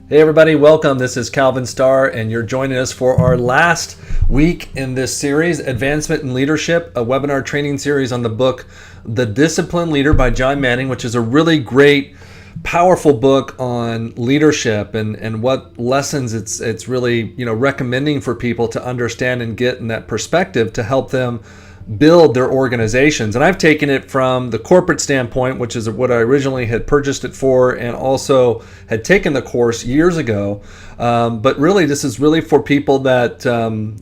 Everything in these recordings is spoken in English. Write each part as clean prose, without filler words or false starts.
Hey everybody, welcome. This is Calvenn Starre, and you're joining us for our last week in this series, Advancement in Leadership, a webinar training series on the book The Disciplined Leader by John Manning, which is a really great, powerful book on leadership and what lessons it's really recommending for people to understand and get in that perspective to help them build their organizations. And I've taken it from the corporate standpoint, which is what I originally had purchased it for, and also had taken the course years ago. But really, this is really for people that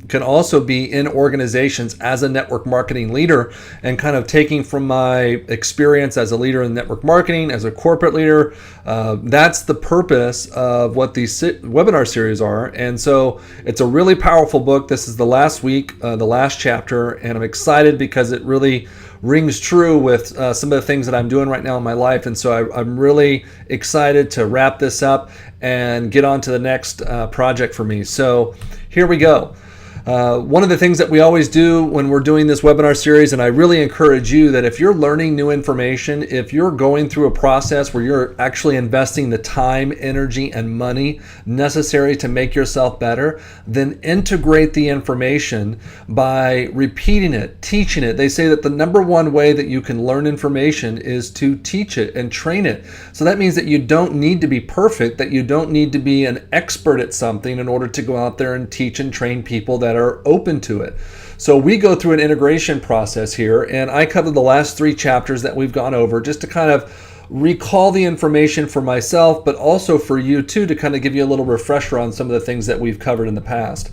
can also be in organizations as a network marketing leader, and kind of taking from my experience as a leader in network marketing, as a corporate leader. That's the purpose of what these webinar series are. And so it's a really powerful book. This is the last week, the last chapter, and I'm excited because it really rings true with some of the things that I'm doing right now in my life. And so I'm really excited to wrap this up and get on to the next project for me. So here we go. One of the things that we always do when we're doing this webinar series, and I really encourage you that if you're learning new information, if you're going through a process where you're actually investing the time, energy, and money necessary to make yourself better, then integrate the information by repeating it, teaching it. They say that the number one way that you can learn information is to teach it and train it. So that means that you don't need to be perfect, that you don't need to be an expert at something in order to go out there and teach and train people that are open to it. So we go through an integration process here, and I cover the last 3 chapters that we've gone over just to kind of recall the information for myself, but also for you too, to kind of give you a little refresher on some of the things that we've covered in the past.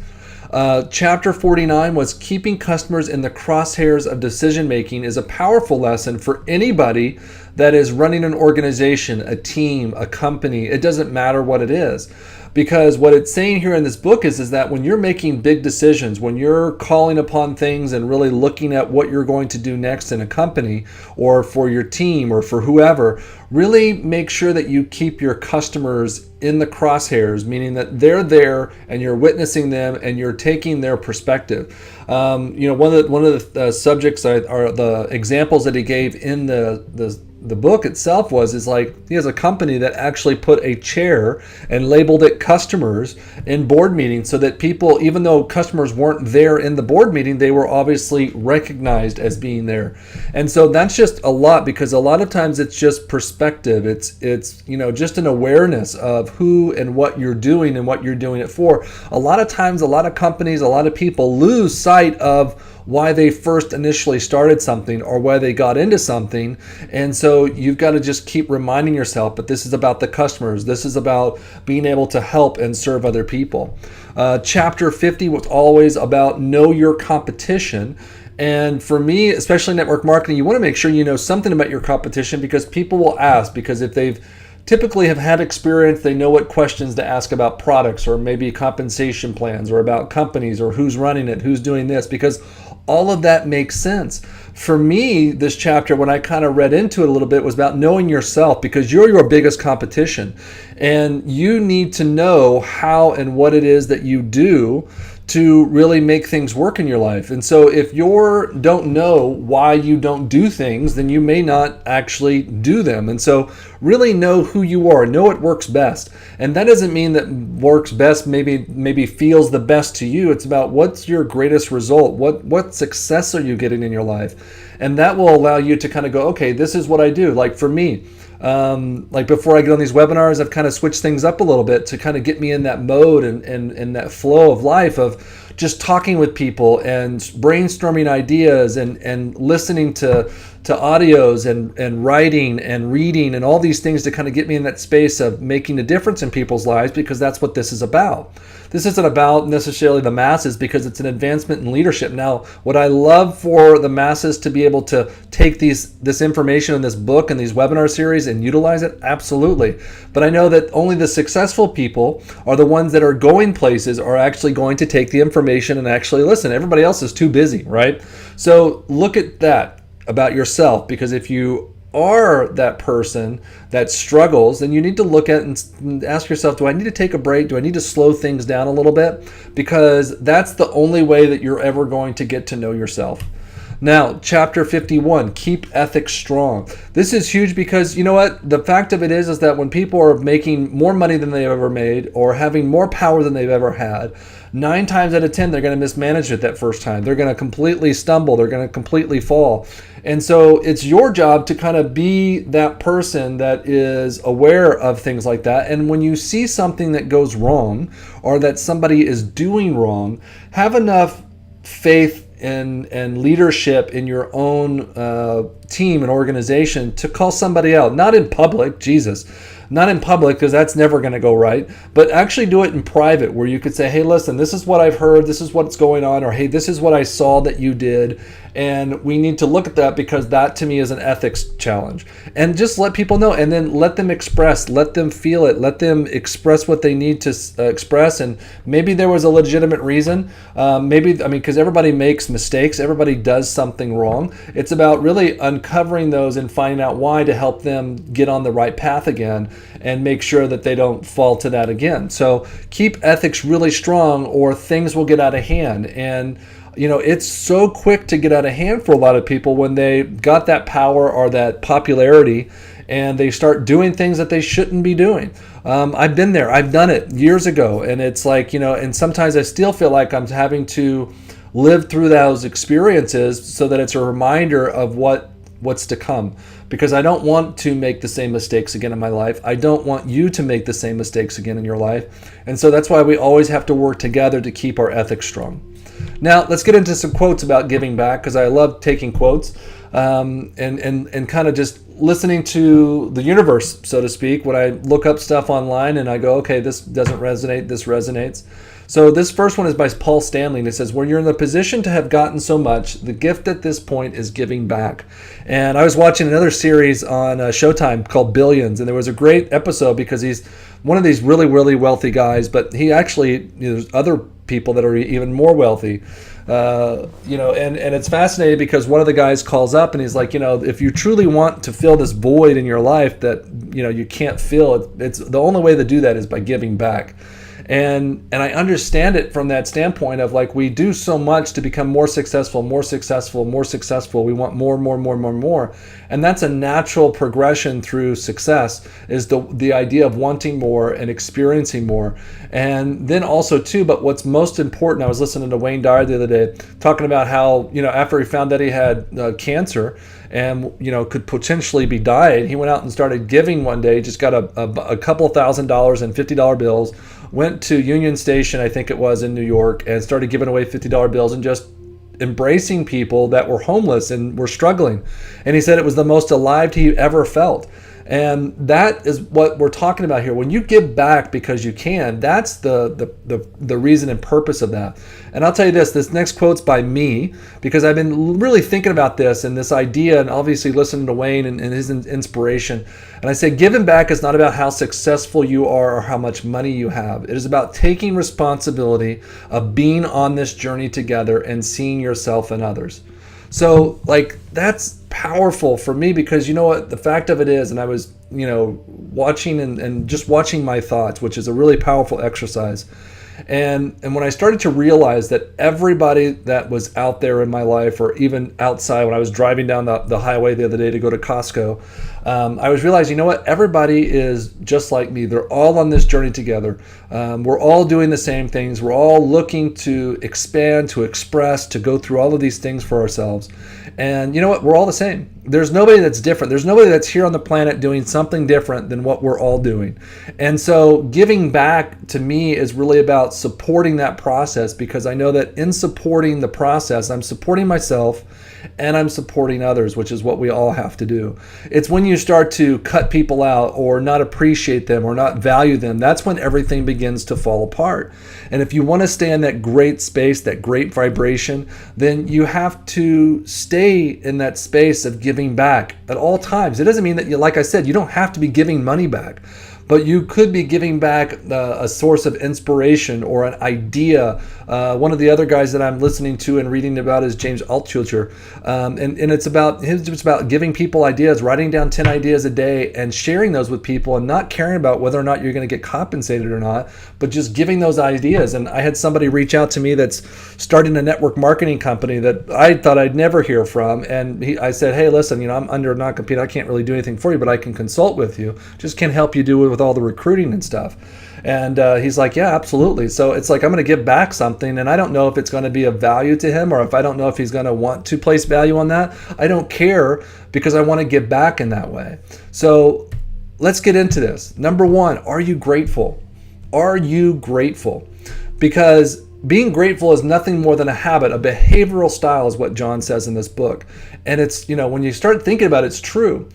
Chapter 49 was keeping customers in the crosshairs of decision making is a powerful lesson for anybody that is running an organization, a team, a company. It doesn't matter what it is. Because what it's saying here in this book is that when you're making big decisions, when you're calling upon things and really looking at what you're going to do next in a company or for your team or for whoever, really make sure that you keep your customers in the crosshairs, meaning that they're there and you're witnessing them and you're taking their perspective. One of the subjects are the examples that he gave in the book itself is like he has a company that actually put a chair and labeled it customers in board meetings so that people, even though customers weren't there in the board meeting, they were obviously recognized as being there. And so that's just a lot, because a lot of times it's just perspective. It's just an awareness of who and what you're doing and what you're doing it for. A lot of times, a lot of companies, a lot of people lose sight of why they first initially started something or why they got into something. And so you've got to just keep reminding yourself, but this is about the customers. This is about being able to help and serve other people. Chapter 50 was always about know your competition. And for me, especially network marketing, you want to make sure you know something about your competition, because people will ask, because if they've typically have had experience, they know what questions to ask about products or maybe compensation plans or about companies or who's running it, who's doing this, because all of that makes sense. For me, this chapter, when I kind of read into it a little bit, was about knowing yourself, because you're your biggest competition and you need to know how and what it is that you do to really make things work in your life. And so if you don't know why you don't do things, then you may not actually do them. And so really know who you are, know what works best. And that doesn't mean that works best maybe feels the best to you. It's about what's your greatest result, what success are you getting in your life. And that will allow you to kind of go, okay, this is what I do. Like for me, like before I get on these webinars, I've kind of switched things up a little bit to kind of get me in that mode and that flow of life of just talking with people and brainstorming ideas and listening to audios and writing and reading and all these things to kind of get me in that space of making a difference in people's lives, because that's what this is about. This isn't about necessarily the masses, because it's an advancement in leadership. Now, would I love for the masses to be able to take this information in this book and these webinar series and utilize it? Absolutely. But I know that only the successful people are the ones that are going places, are actually going to take the information and actually listen. Everybody else is too busy, right? So look at that about yourself, because if you are that person that struggles, then you need to look at and ask yourself, do I need to take a break? Do I need to slow things down a little bit? Because that's the only way that you're ever going to get to know yourself. Now, chapter 51, keep ethics strong. This is huge because you know what? The fact of it is that when people are making more money than they've ever made or having more power than they've ever had, 9 times out of 10, they're going to mismanage it that first time. They're going to completely stumble. They're going to completely fall. And so it's your job to kind of be that person that is aware of things like that. And when you see something that goes wrong or that somebody is doing wrong, have enough faith and leadership in your own team and organization to call somebody out, not in public, Jesus, not in public because that's never going to go right, but actually do it in private where you could say, hey, listen, this is what I've heard, this is what's going on, or hey, this is what I saw that you did, and we need to look at that because that to me is an ethics challenge. And just let people know, and then let them express, let them feel it, let them express what they need to express. And maybe there was a legitimate reason, because everybody makes mistakes, everybody does something wrong. It's about really uncovering those and finding out why to help them get on the right path again and make sure that they don't fall to that again. So keep ethics really strong or things will get out of hand. And it's so quick to get out of hand for a lot of people when they got that power or that popularity and they start doing things that they shouldn't be doing. I've been there. I've done it years ago. And it's like, and sometimes I still feel like I'm having to live through those experiences so that it's a reminder of what's to come. Because I don't want to make the same mistakes again in my life. I don't want you to make the same mistakes again in your life. And so that's why we always have to work together to keep our ethics strong. Now, let's get into some quotes about giving back, because I love taking quotes and kind of just listening to the universe, so to speak, when I look up stuff online and I go, okay, this doesn't resonate, this resonates. So this first one is by Paul Stanley, and it says, when you're in the position to have gotten so much, the gift at this point is giving back. And I was watching another series on Showtime called Billions, and there was a great episode because he's one of these really, really wealthy guys, but he actually, there's other people that are even more wealthy. And it's fascinating because one of the guys calls up and he's like, if you truly want to fill this void in your life that, you can't fill, it's the only way to do that is by giving back. And I understand it from that standpoint of like, we do so much to become more successful. We want more. And that's a natural progression through success, is the idea of wanting more and experiencing more. And then also too, but what's most important, I was listening to Wayne Dyer the other day talking about how, after he found that he had cancer and, could potentially be dying, he went out and started giving one day, just got a couple $1,000s and $50 bills, went to Union Station, I think it was, in New York, and started giving away $50 bills and just embracing people that were homeless and were struggling. And he said it was the most alive he ever felt. And that is what we're talking about here. When you give back because you can, that's the reason and purpose of that. And I'll tell you this next quote's by me, because I've been really thinking about this and this idea, and obviously listening to Wayne and his inspiration. And I say, giving back is not about how successful you are or how much money you have. It is about taking responsibility of being on this journey together and seeing yourself and others. So that's powerful for me, because you know what, the fact of it is, and I was watching and just watching my thoughts, which is a really powerful exercise. And when I started to realize that everybody that was out there in my life, or even outside when I was driving down the highway the other day to go to Costco, I was realizing, you know what, everybody is just like me. They're all on this journey together. We're all doing the same things. We're all looking to expand, to express, to go through all of these things for ourselves. And you know what, we're all the same. There's nobody that's different. There's nobody that's here on the planet doing something different than what we're all doing. And so giving back to me is really about supporting that process, because I know that in supporting the process, I'm supporting myself and I'm supporting others, which is what we all have to do. It's when you start to cut people out or not appreciate them or not value them, that's when everything begins to fall apart. And if you want to stay in that great space, that great vibration, then you have to stay in that space of giving back at all times. It doesn't mean that, like I said, you don't have to be giving money back. but you could be giving back a source of inspiration or an idea. One of the other guys that I'm listening to and reading about is James Altucher, and it's about giving people ideas, writing down 10 ideas a day and sharing those with people, and not caring about whether or not you're going to get compensated or not, but just giving those ideas. And I had somebody reach out to me that's starting a network marketing company that I thought I'd never hear from, and I said, hey, listen, I'm under non-compete. I can't really do anything for you, but I can consult with you. Just can help you do it with all the recruiting and stuff. And he's like, yeah, absolutely. So it's like, I'm going to give back something, and I don't know if it's going to be of value to him, or if I don't know if he's going to want to place value on that. I don't care, because I want to give back in that way. So let's get into this. Number one, are you grateful? Are you grateful? Because being grateful is nothing more than a habit, a behavioral style is what John says in this book. And it's, when you start thinking about it, it's true.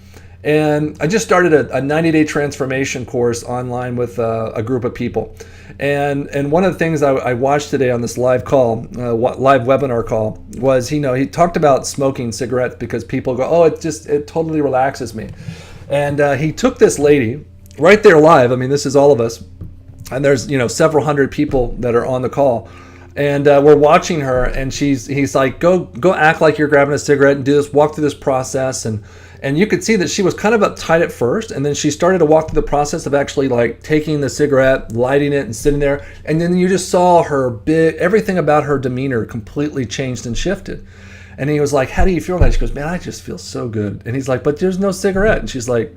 And I just started a 90-day transformation course online with a group of people. And one of the things I watched today on this live webinar call was, he talked about smoking cigarettes because people go, oh, it totally relaxes me. And he took this lady right there live. I mean, this is all of us. And there's, several hundred people that are on the call. And we're watching her, and he's like, go act like you're grabbing a cigarette and do this, walk through this process. And you could see that she was kind of uptight at first, and then she started to walk through the process of actually like taking the cigarette, lighting it, and sitting there. And then you just saw everything about her demeanor completely changed and shifted. And he was like, how do you feel now? She goes, man, I just feel so good. And he's like, but there's no cigarette. And she's like,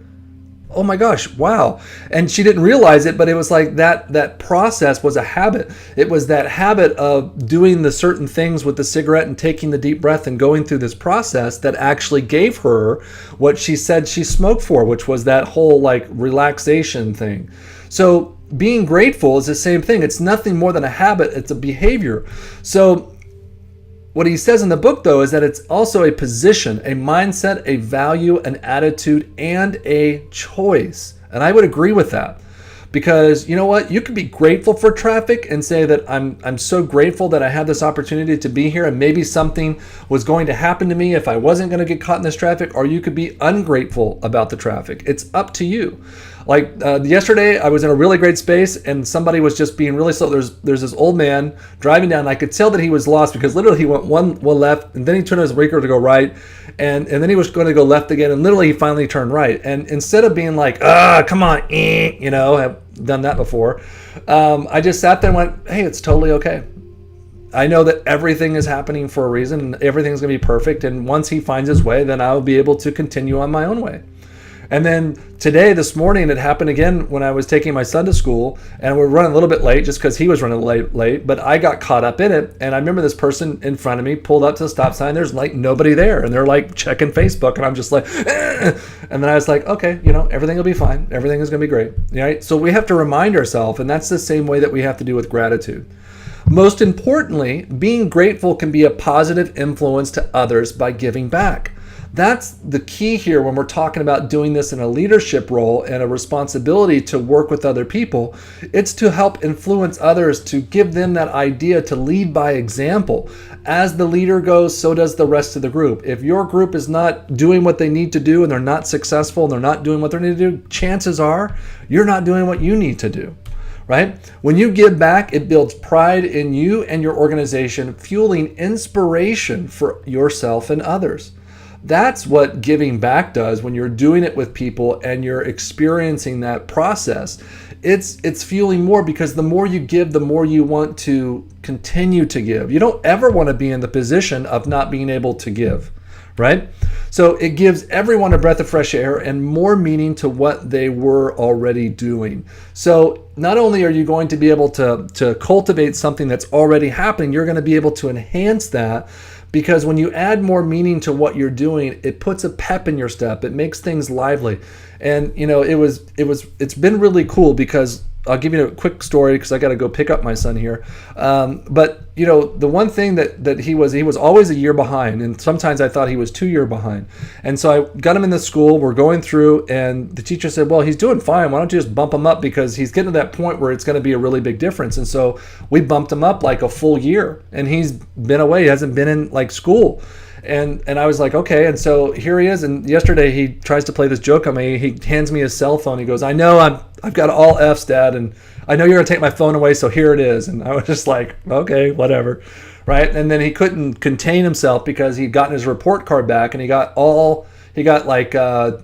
oh my gosh, wow. And she didn't realize it, but it was like that process was a habit. It was that habit of doing the certain things with the cigarette and taking the deep breath and going through this process that actually gave her what she said she smoked for, which was that whole like relaxation thing. So being grateful is the same thing. It's nothing more than a habit. It's a behavior. So what he says in the book, though, is that it's also a position, a mindset, a value, an attitude, and a choice. And I would agree with that. Because you know what? You could be grateful for traffic and say that I'm so grateful that I had this opportunity to be here, and maybe something was going to happen to me if I wasn't going to get caught in this traffic, or you could be ungrateful about the traffic. It's up to you. Like yesterday, I was in a really great space, and somebody was just being really slow. There's this old man driving down, and I could tell that he was lost because literally he went one left, and then he turned his blinker to go right, and then he was going to go left again, and literally he finally turned right. And instead of being like, come on, I've done that before, I just sat there and went, hey, it's totally okay. I know that everything is happening for a reason, and everything's going to be perfect, and once he finds his way, then I'll be able to continue on my own way. And then this morning, it happened again when I was taking my son to school, and we're running a little bit late just because he was running late, but I got caught up in it. And I remember this person in front of me pulled up to the stop sign. There's like nobody there, and they're like checking Facebook, and I'm just like, and then I was like, okay, everything will be fine. Everything is going to be great. Right? So we have to remind ourselves, and that's the same way that we have to do with gratitude. Most importantly, being grateful can be a positive influence to others by giving back. That's the key here when we're talking about doing this in a leadership role and a responsibility to work with other people. It's to help influence others, to give them that idea, to lead by example. As the leader goes, so does the rest of the group. If your group is not doing what they need to do, and they're not successful, and they're not doing what they need to do, chances are you're not doing what you need to do. Right? When you give back, it builds pride in you and your organization, fueling inspiration for yourself and others. That's what giving back does when you're doing it with people and you're experiencing that process. It's fueling more, because the more you give, the more you want to continue to give. You don't ever want to be in the position of not being able to give, right? So it gives everyone a breath of fresh air and more meaning to what they were already doing. So not only are you going to be able to cultivate something that's already happening, you're going to be able to enhance that. Because when you add more meaning to what you're doing, it puts a pep in your step. It makes things lively. And it's been really cool, because I'll give you a quick story because I got to go pick up my son here. But the one thing that he was always a year behind, and sometimes I thought he was 2 years behind. And so I got him in the school. We're going through, and the teacher said, "Well, he's doing fine. Why don't you just bump him up, because he's getting to that point where it's going to be a really big difference." And so we bumped him up like a full year, and he's been away. He hasn't been in like school. And I was like, okay. And so here he is. And yesterday he tries to play this joke on me. He hands me his cell phone. He goes, I know I've got all F's, Dad, and I know you're going to take my phone away, so here it is. And I was just like, okay, whatever. Right. And then he couldn't contain himself because he'd gotten his report card back, and he got like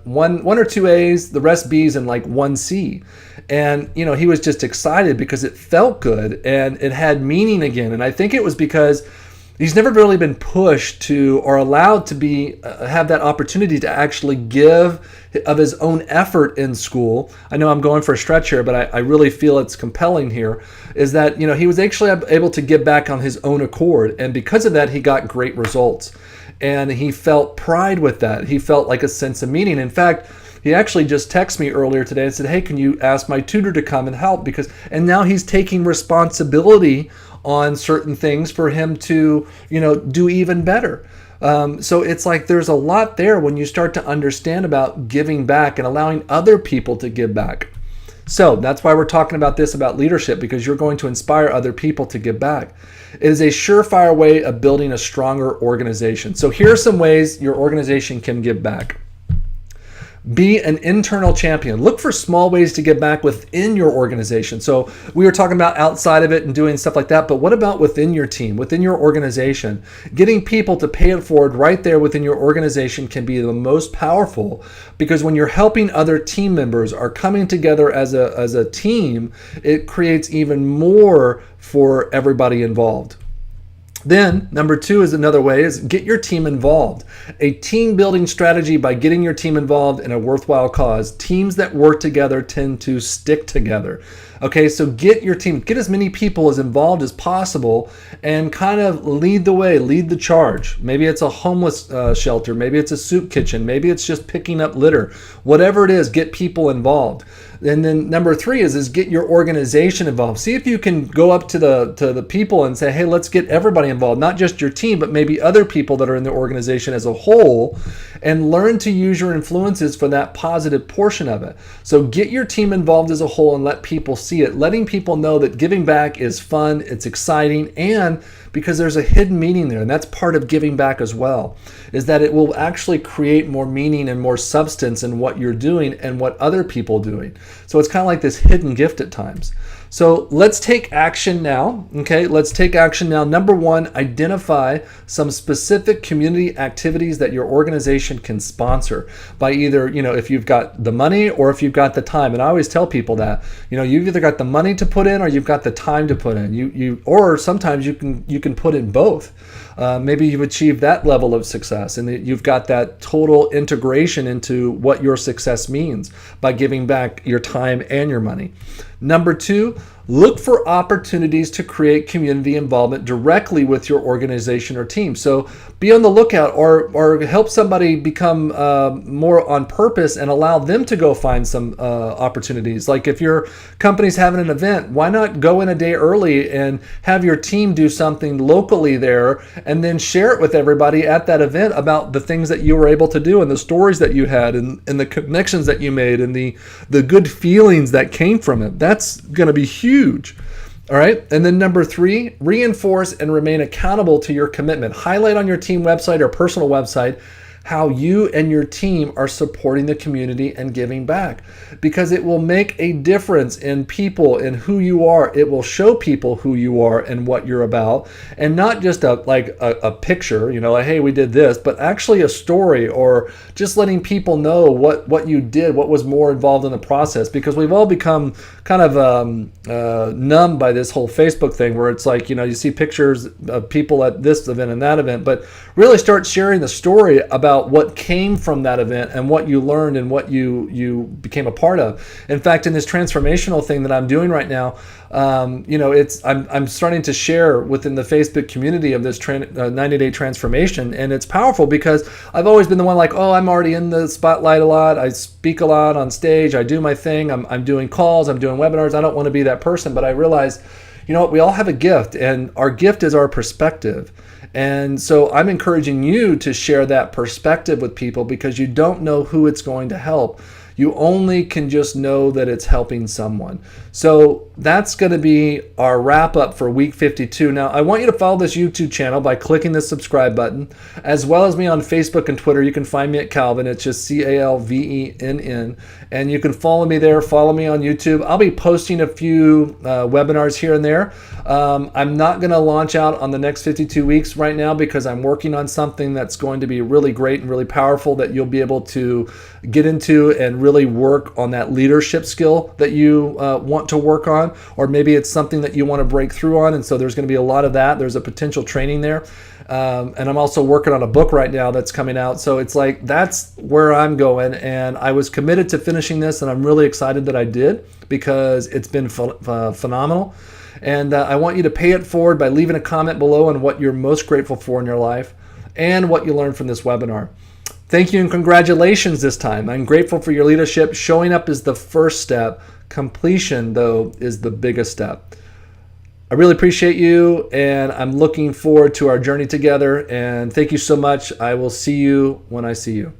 one or two A's, the rest B's, and like one C. And, he was just excited because it felt good and it had meaning again. And I think it was because he's never really been pushed to or allowed to be have that opportunity to actually give of his own effort in school. I know I'm going for a stretch here, but I really feel it's compelling here, is that, he was actually able to give back on his own accord. And because of that, he got great results. And he felt pride with that. He felt like a sense of meaning. In fact, he actually just texted me earlier today and said, hey, can you ask my tutor to come and help? And now he's taking responsibility on certain things for him to, do even better. So it's like there's a lot there when you start to understand about giving back and allowing other people to give back. So that's why we're talking about this, about leadership, because you're going to inspire other people to give back. It is a surefire way of building a stronger organization. So here are some ways your organization can give back. Be an internal champion. Look for small ways to give back within your organization. So we were talking about outside of it and doing stuff like that, but what about within your team, within your organization? Getting people to pay it forward right there within your organization can be the most powerful, because when you're helping other team members are coming together as a team, it creates even more for everybody involved. Then, number two is another way, is get your team involved. A team building strategy by getting your team involved in a worthwhile cause. Teams that work together tend to stick together. Okay, so get your team, get as many people as involved as possible and kind of lead the way, lead the charge. Maybe it's a homeless shelter, maybe it's a soup kitchen, maybe it's just picking up litter. Whatever it is, get people involved. And then number three is get your organization involved. See if you can go up to the people and say, hey, let's get everybody involved, not just your team, but maybe other people that are in the organization as a whole, and learn to use your influences for that positive portion of it. So get your team involved as a whole and let people see it, letting people know that giving back is fun, it's exciting, and because there's a hidden meaning there, and that's part of giving back as well, is that it will actually create more meaning and more substance in what you're doing and what other people are doing. So it's kind of like this hidden gift at times. So let's take action now. Okay, let's take action now. Number one, identify some specific community activities that your organization can sponsor by either, if you've got the money or if you've got the time. And I always tell people that, you've either got the money to put in or you've got the time to put in. Or sometimes you can put in both. Maybe you've achieved that level of success and you've got that total integration into what your success means by giving back your time and your money. Number two, look for opportunities to create community involvement directly with your organization or team. So be on the lookout or help somebody become more on purpose and allow them to go find some opportunities. Like if your company's having an event, why not go in a day early and have your team do something locally there and then share it with everybody at that event about the things that you were able to do and the stories that you had and the connections that you made and the good feelings that came from it. That's going to be huge. All right. And then number three, reinforce and remain accountable to your commitment. Highlight on your team website or personal website how you and your team are supporting the community and giving back, because it will make a difference in people and who you are. It will show people who you are and what you're about, and not just a picture, like, hey, we did this, but actually a story, or just letting people know what you did, what was more involved in the process, because we've all become kind of numb by this whole Facebook thing where it's like, you see pictures of people at this event and that event, but really start sharing the story about what came from that event and what you learned and what you became a part of. In fact, in this transformational thing that I'm doing right now, I'm starting to share within the Facebook community of this 90-day transformation, and it's powerful because I've always been the one like, oh, I'm already in the spotlight a lot. I speak a lot on stage. I do my thing. I'm doing calls. I'm doing webinars. I don't want to be that person, but I realize, we all have a gift, and our gift is our perspective. And so I'm encouraging you to share that perspective with people, because you don't know who it's going to help. You only can just know that it's helping someone. So that's going to be our wrap up for week 52. Now, I want you to follow this YouTube channel by clicking the subscribe button, as well as me on Facebook and Twitter. You can find me at Calvenn. It's just Calvenn. And you can follow me there. Follow me on YouTube. I'll be posting a few webinars here and there. I'm not going to launch out on the next 52 weeks right now because I'm working on something that's going to be really great and really powerful that you'll be able to get into and really work on that leadership skill that you want to work on, or maybe it's something that you want to break through on, and so there's going to be a lot of that. There's a potential training there, and I'm also working on a book right now that's coming out, so it's like that's where I'm going, and I was committed to finishing this, and I'm really excited that I did because it's been phenomenal. And I want you to pay it forward by leaving a comment below on what you're most grateful for in your life and what you learned from this webinar. Thank you and congratulations this time. I'm grateful for your leadership. Showing up is the first step. Completion, though, is the biggest step. I really appreciate you, and I'm looking forward to our journey together. And thank you so much. I will see you when I see you.